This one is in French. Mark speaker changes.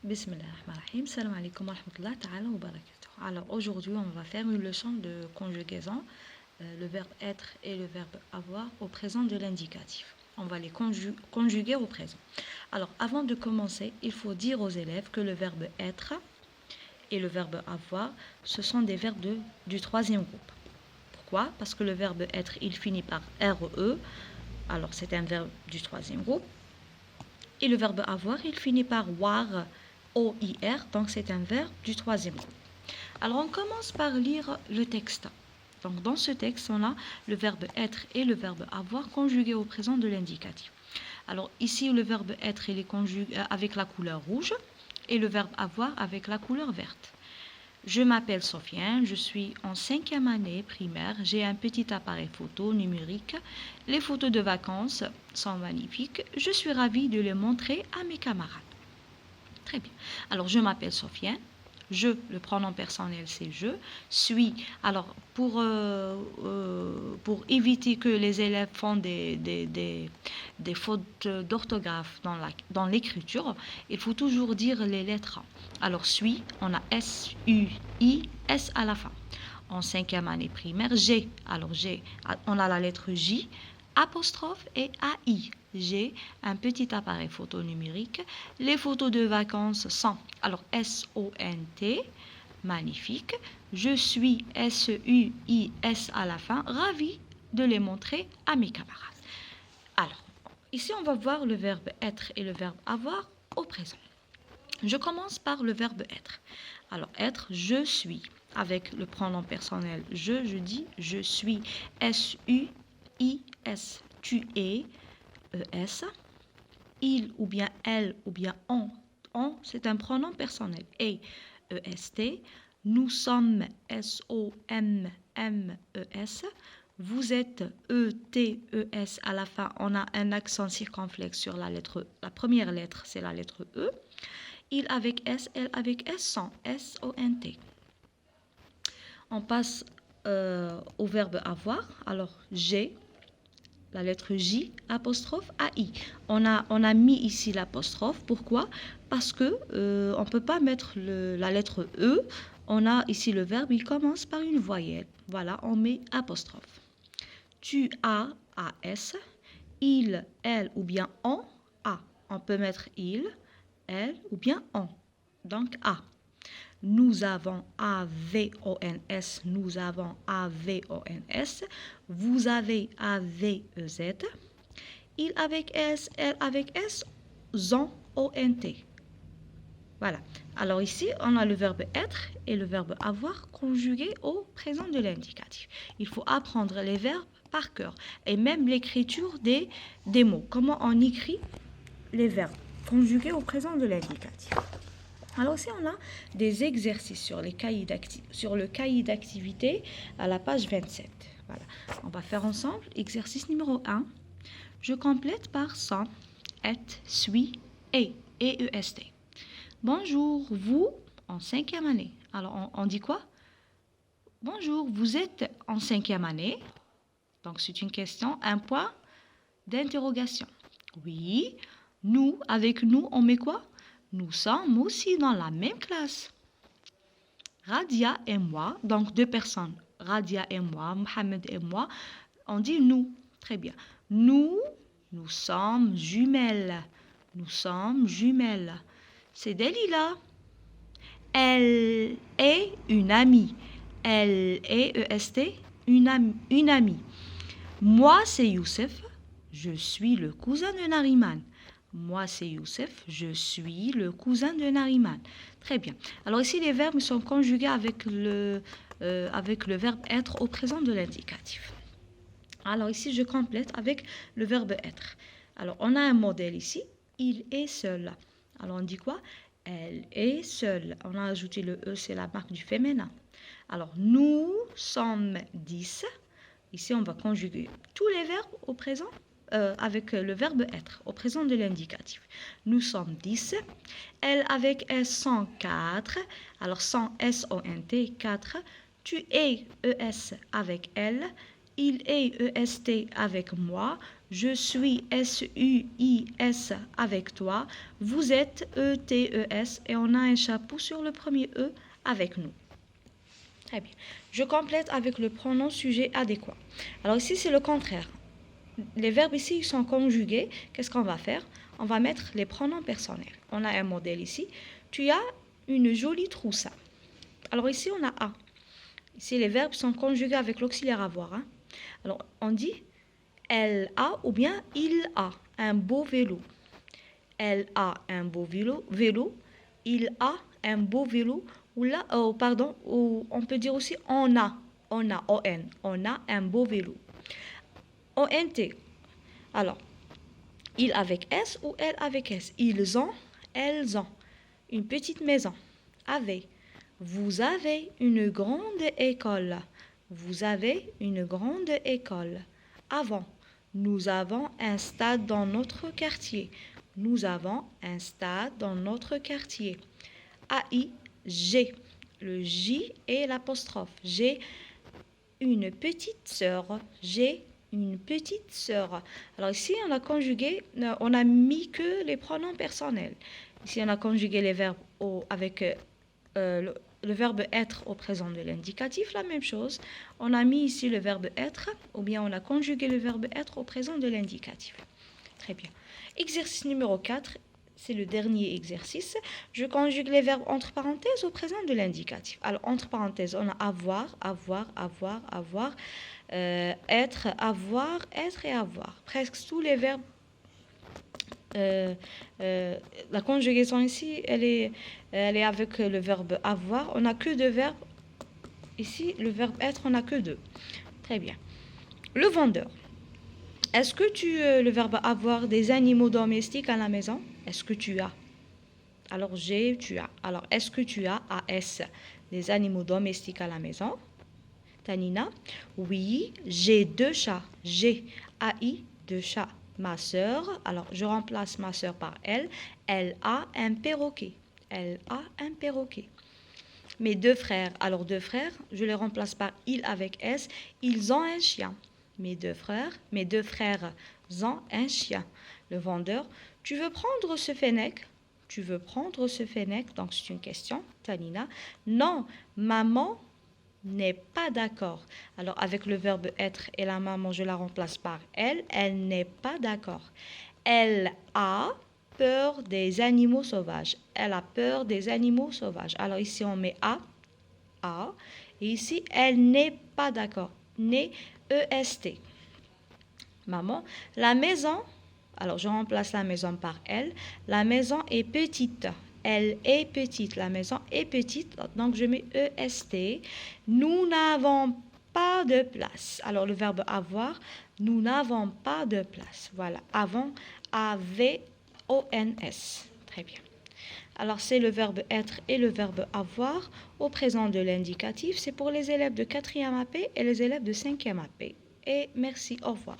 Speaker 1: Bismillahirrahmanirrahim. Salam alaikum wa rahmatullahi ta'ala wa barakatuh. Alors aujourd'hui, on va faire une leçon de conjugaison, le verbe être et le verbe avoir au présent de l'indicatif. On va les conjuguer au présent. Alors avant de commencer, il faut dire aux élèves que le verbe être et le verbe avoir, ce sont des verbes du troisième groupe. Pourquoi? Parce que le verbe être, il finit par RE, alors c'est un verbe du troisième groupe. Et le verbe avoir, il finit par war, OIR, donc c'est un verbe du troisième groupe. Alors on commence par lire le texte. Donc dans ce texte, on a le verbe être et le verbe avoir conjugués au présent de l'indicatif. Alors ici, le verbe être, il est conjugué avec la couleur rouge et le verbe avoir avec la couleur verte. Je m'appelle Sofiane, je suis en 5e année primaire, j'ai un petit appareil photo numérique. Les photos de vacances sont magnifiques, je suis ravie de les montrer à mes camarades. Très bien. Alors, je m'appelle Sofiane. Je, le pronom personnel, c'est je. Suis. Alors, pour éviter que les élèves font des fautes d'orthographe dans l'écriture, il faut toujours dire les lettres. Alors, suis, on a S, U, I, S à la fin. En 5e année primaire, G. Alors, G, on a la lettre J, apostrophe et AI. J'ai un petit appareil photo numérique. Les photos de vacances sont, alors SONT, magnifique. Je suis SUIS à la fin, ravi de les montrer à mes camarades. Alors, ici on va voir le verbe être et le verbe avoir au présent. Je commence par le verbe être. Alors, être, je suis. Avec le pronom personnel je dis je suis. SUIS, tu es. ES, il ou bien elle ou bien on c'est un pronom personnel. Et EST, nous sommes SOMMES, vous êtes ETES à la fin, on a un accent circonflexe sur la lettre E. La première lettre, c'est la lettre E. Il avec S, elle avec S, sont SONT. On passe au verbe avoir. Alors, j'ai, la lettre J, apostrophe AI. On a mis ici l'apostrophe. Pourquoi? Parce que on ne peut pas mettre la lettre E. On a ici le verbe, il commence par une voyelle. Voilà, on met apostrophe. Tu as, AS. Il, elle ou bien on, A. On peut mettre il, elle ou bien on. Donc A. Nous avons AVONS, nous avons AVONS, vous avez AVEZ, il avec S, elle avec S, ZON, ONT. Voilà. Alors ici, on a le verbe être et le verbe avoir conjugués au présent de l'indicatif. Il faut apprendre les verbes par cœur et même l'écriture des mots. Comment on écrit les verbes conjugués au présent de l'indicatif. Alors ici, on a des exercices sur le cahier d'activité à la page 27. Voilà. On va faire ensemble exercice numéro 1. Je complète par sont, être, suis, et EST. Bonjour, vous, en 5e année. Alors, on dit quoi? Bonjour, vous êtes en 5e année. Donc, c'est une question, un point d'interrogation. Oui, nous, avec nous, on met quoi? Nous sommes aussi dans la même classe. Radia et moi, donc deux personnes, Radia et moi, Mohamed et moi, on dit nous. Très bien. Nous sommes jumelles. Nous sommes jumelles. C'est Delila. Elle est une amie. Elle est EST, une amie. Moi, c'est Youssef. Je suis le cousin de Nariman. Moi, c'est Youssef, je suis le cousin de Nariman. Très bien. Alors ici, les verbes sont conjugués avec le verbe être au présent de l'indicatif. Alors ici, je complète avec le verbe être. Alors, on a un modèle ici. Il est seul. Alors, on dit quoi? Elle est seule. On a ajouté le E, c'est la marque du féminin. Alors, nous sommes 10. Ici, on va conjuguer tous les verbes au présent avec le verbe être au présent de l'indicatif. Nous sommes 10. Elle avec S sont 4. Alors, sans S-O-N-T, 4. Tu es ES avec elle. Il est EST avec moi. Je suis S-U-I-S avec toi. Vous êtes E-T-E-S et on a un chapeau sur le premier E avec nous. Très bien. Je complète avec le pronom sujet adéquat. Alors ici, c'est le contraire. Les verbes ici ils sont conjugués. Qu'est-ce qu'on va faire? On va mettre les pronoms personnels. On a un modèle ici. Tu as une jolie trousse. Alors ici, on a A. Ici, les verbes sont conjugués avec l'auxiliaire avoir. Hein. Alors, on dit elle a ou bien il a un beau vélo. Elle a un beau vélo. Il a un beau vélo. Ou là, ou on peut dire aussi on a, on a un beau vélo. ONT. Alors, il avec S ou elle avec S. Ils ont, elles ont une petite maison. Avez. Vous avez une grande école. Vous avez une grande école. Avant. Nous avons un stade dans notre quartier. Nous avons un stade dans notre quartier. AI, j'ai. Le J et l'apostrophe. J'ai une petite sœur. J'ai une petite sœur. Alors ici, on a conjugué, on a mis que les pronoms personnels. Ici, on a conjugué les verbes avec le verbe être au présent de l'indicatif, la même chose. On a mis ici le verbe être, ou bien on a conjugué le verbe être au présent de l'indicatif. Très bien. Exercice numéro 4, c'est le dernier exercice. Je conjugue les verbes entre parenthèses au présent de l'indicatif. Alors, entre parenthèses, on a avoir, être, avoir, être et avoir. Presque tous les verbes. La conjugaison ici, elle est avec le verbe avoir. On n'a que deux verbes. Ici, le verbe être, on n'a que deux. Très bien. Le vendeur. Est-ce que le verbe avoir des animaux domestiques à la maison? Est-ce que tu as? Alors, j'ai, tu as. Alors, est-ce que tu as, AS, des animaux domestiques à la maison? Tanina? Oui, j'ai 2 chats. J'ai, AI, 2 chats. Ma sœur, alors je remplace ma sœur par elle. Elle a un perroquet. Elle a un perroquet. Mes 2 frères, alors 2 frères, je les remplace par il avec S. Ils ont un chien. Mes deux frères ont un chien. Le vendeur, tu veux prendre ce fennec? Tu veux prendre ce fennec? Donc c'est une question. Tanina, non, maman n'est pas d'accord. Alors avec le verbe être et la maman, je la remplace par elle. Elle n'est pas d'accord. Elle a peur des animaux sauvages. Elle a peur des animaux sauvages. Alors ici on met A. Et ici elle n'est pas d'accord. N'est EST. Maman, la maison, alors je remplace la maison par elle. La maison est petite. Elle est petite. La maison est petite. Donc je mets EST. Nous n'avons pas de place. Alors le verbe avoir, nous n'avons pas de place. Voilà. Avant, AVONS. Très bien. Alors c'est le verbe être et le verbe avoir au présent de l'indicatif. C'est pour les élèves de 4e AP et les élèves de 5e AP. Et merci, au revoir.